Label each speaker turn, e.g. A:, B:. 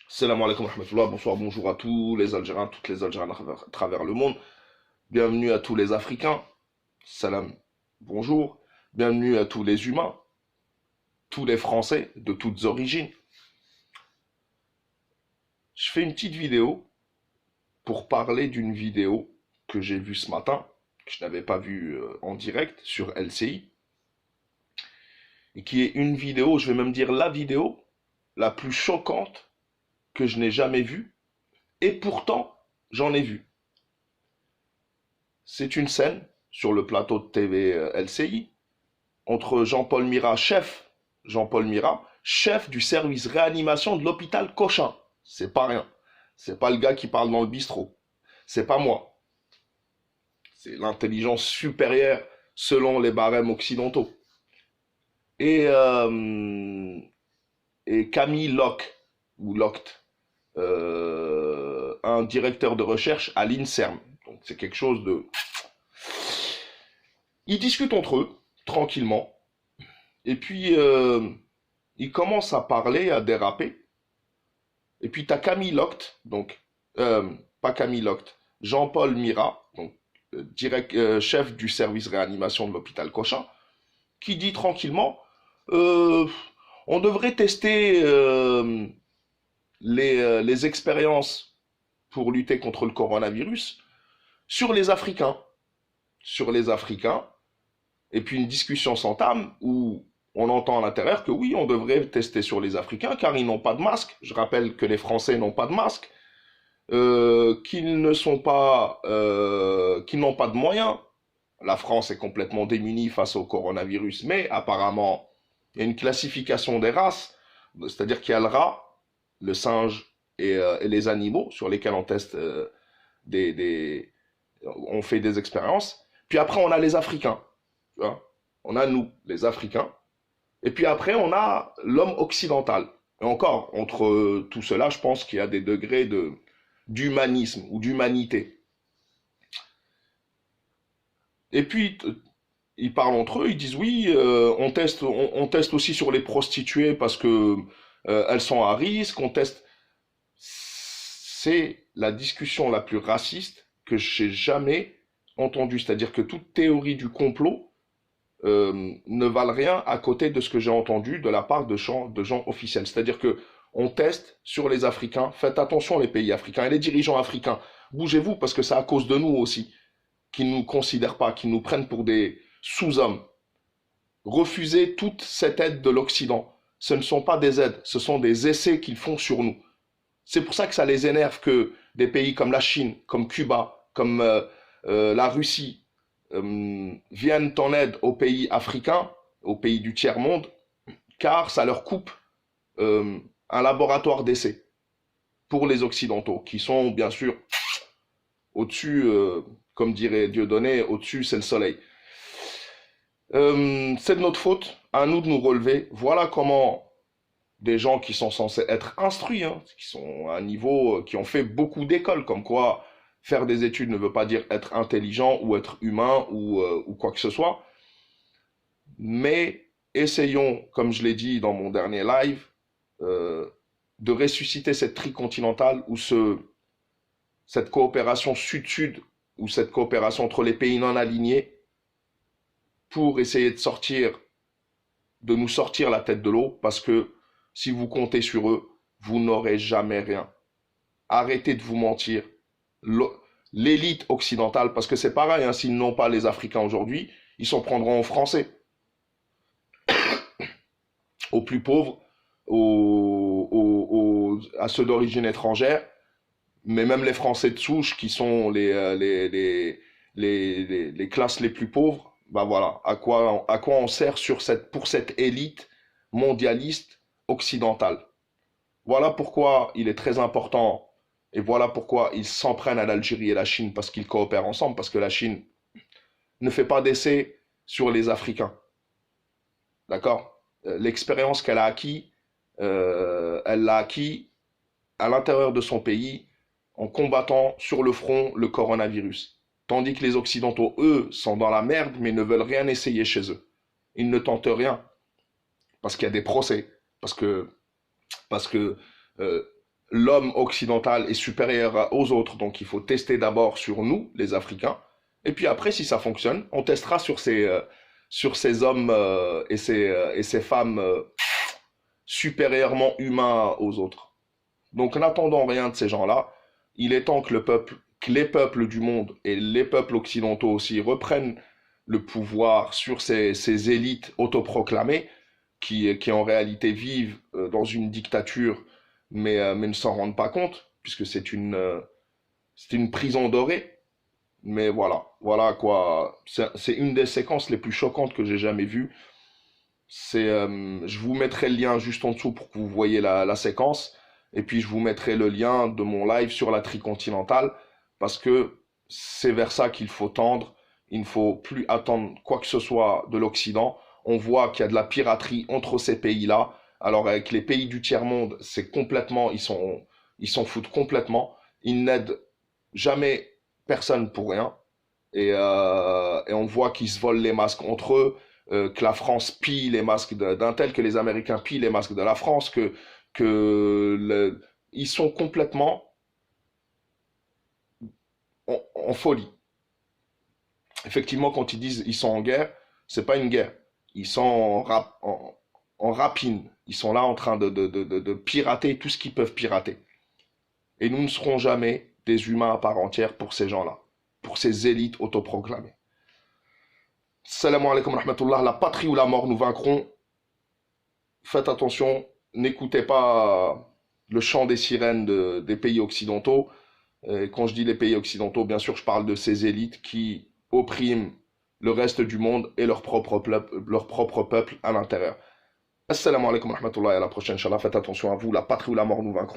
A: Salam alaikum wa rahmatullah, bonsoir, bonjour à tous les Algériens, toutes les Algériennes à travers le monde. Bienvenue à tous les Africains. Salam, bonjour. Bienvenue à tous les humains, tous les Français de toutes origines. Je fais une petite vidéo pour parler d'une vidéo que j'ai vue ce matin, que je n'avais pas vue en direct sur LCI, et qui est une vidéo, je vais même dire la vidéo la plus choquante que je n'ai jamais vue, et pourtant j'en ai vu. C'est une scène sur le plateau de TV LCI entre Jean-Paul Mira, Jean-Paul Mira, chef du service réanimation de l'hôpital Cochin. C'est pas rien. C'est pas le gars qui parle dans le bistrot. C'est pas moi. C'est l'intelligence supérieure selon les barèmes occidentaux. Et, euh, et Camille Locke, ou Loct, un directeur de recherche à l'INSERM. Donc c'est quelque chose de... Ils discutent entre eux, tranquillement, et puis ils commencent à parler, à déraper, et puis t'as Camille Loct, donc, pas Camille Loct, Jean-Paul Mira, donc chef du service réanimation de l'hôpital Cochin, qui dit tranquillement, euh, on devrait tester les expériences pour lutter contre le coronavirus sur les Africains. Sur les Africains, et puis une discussion s'entame où on entend à l'intérieur que oui, on devrait tester sur les Africains car ils n'ont pas de masque. Je rappelle que les Français n'ont pas de masque, qu'ils ne sont pas, qu'ils n'ont pas de moyens. La France est complètement démunie face au coronavirus, mais apparemment, il y a une classification des races, c'est-à-dire qu'il y a le rat, le singe et les animaux sur lesquels on teste on fait des expériences. Puis après, on a les Africains. Tu vois. On a nous, les Africains. Et puis après, on a l'homme occidental. Et encore, entre tout cela, je pense qu'il y a des degrés d'humanisme ou d'humanité. Et puis, ils parlent entre eux, ils disent oui, on teste aussi sur les prostituées parce que elles sont à risque, on teste. C'est la discussion la plus raciste que j'ai jamais entendue. C'est-à-dire que toute théorie du complot ne valent rien à côté de ce que j'ai entendu de la part de gens officiels. C'est-à-dire que on teste sur les Africains. Faites attention les pays africains et les dirigeants africains. Bougez-vous parce que c'est à cause de nous aussi qu'ils ne nous considèrent pas, qu'ils nous prennent pour des sous-hommes. Refusez toute cette aide de l'Occident. Ce ne sont pas des aides, ce sont des essais qu'ils font sur nous. C'est pour ça que ça les énerve que des pays comme la Chine, comme Cuba, comme la Russie viennent en aide aux pays africains, aux pays du tiers-monde, car ça leur coupe un laboratoire d'essai pour les Occidentaux, qui sont bien sûr au-dessus, comme dirait Dieudonné, au-dessus c'est le soleil. C'est de notre faute, à nous de nous relever. Voilà comment des gens qui sont censés être instruits, hein, qui sont à un niveau, qui ont fait beaucoup d'écoles, comme quoi faire des études ne veut pas dire être intelligent ou être humain ou quoi que ce soit. Mais essayons, comme je l'ai dit dans mon dernier live, euh, de ressusciter cette tricontinentale ou cette coopération sud-sud ou cette coopération entre les pays non alignés pour essayer de nous sortir la tête de l'eau, parce que si vous comptez sur eux, vous n'aurez jamais rien. Arrêtez de vous mentir. L'élite occidentale, parce que c'est pareil, hein, s'ils n'ont pas les Africains aujourd'hui, ils s'en prendront aux Français, aux plus pauvres, à ceux d'origine étrangère, mais même les Français de souche qui sont les classes les plus pauvres, bah voilà, à quoi on sert pour cette élite mondialiste occidentale. Voilà pourquoi il est très important et voilà pourquoi ils s'en prennent à l'Algérie et la Chine parce qu'ils coopèrent ensemble, parce que la Chine ne fait pas d'essai sur les Africains. D'accord. L'expérience qu'elle a acquis, elle l'a acquis à l'intérieur de son pays en combattant sur le front le coronavirus. Tandis que les Occidentaux, eux, sont dans la merde mais ne veulent rien essayer chez eux. Ils ne tentent rien parce qu'il y a des procès, parce que euh, l'homme occidental est supérieur aux autres, donc il faut tester d'abord sur nous, les Africains, et puis après, si ça fonctionne, on testera sur ces hommes et ces femmes supérieurement humains aux autres. Donc n'attendons rien de ces gens-là. Il est temps que que les peuples du monde et les peuples occidentaux aussi reprennent le pouvoir sur ces élites autoproclamées qui en réalité vivent dans une dictature, mais ne s'en rendent pas compte, puisque c'est une prison dorée. Mais voilà quoi. C'est une des séquences les plus choquantes que j'ai jamais vues. Je vous mettrai le lien juste en dessous pour que vous voyez la séquence. Et puis je vous mettrai le lien de mon live sur la tricontinentale, parce que c'est vers ça qu'il faut tendre. Il ne faut plus attendre quoi que ce soit de l'Occident. On voit qu'il y a de la piraterie entre ces pays-là. Alors avec les pays du tiers-monde, c'est complètement, ils s'en foutent complètement. Ils n'aident jamais personne pour rien. Et on voit qu'ils se volent les masques entre eux, que la France pille les masques d'un tel, que les Américains pillent les masques de la France, ils sont complètement en folie. Effectivement, quand ils disent ils sont en guerre, c'est pas une guerre. Ils sont en rapine. Ils sont là en train de pirater tout ce qu'ils peuvent pirater. Et nous ne serons jamais des humains à part entière pour ces gens-là, pour ces élites autoproclamées. Salam alaikum rahmatullah, la patrie ou la mort, nous vaincrons. Faites attention, n'écoutez pas le chant des sirènes des pays occidentaux. Et quand je dis les pays occidentaux, bien sûr, je parle de ces élites qui oppriment le reste du monde et leur propre peuple à l'intérieur. Assalamu alaikum wa rahmatullah, et à la prochaine, Inch'Allah. Faites attention à vous, la patrie ou la mort, nous vaincrons.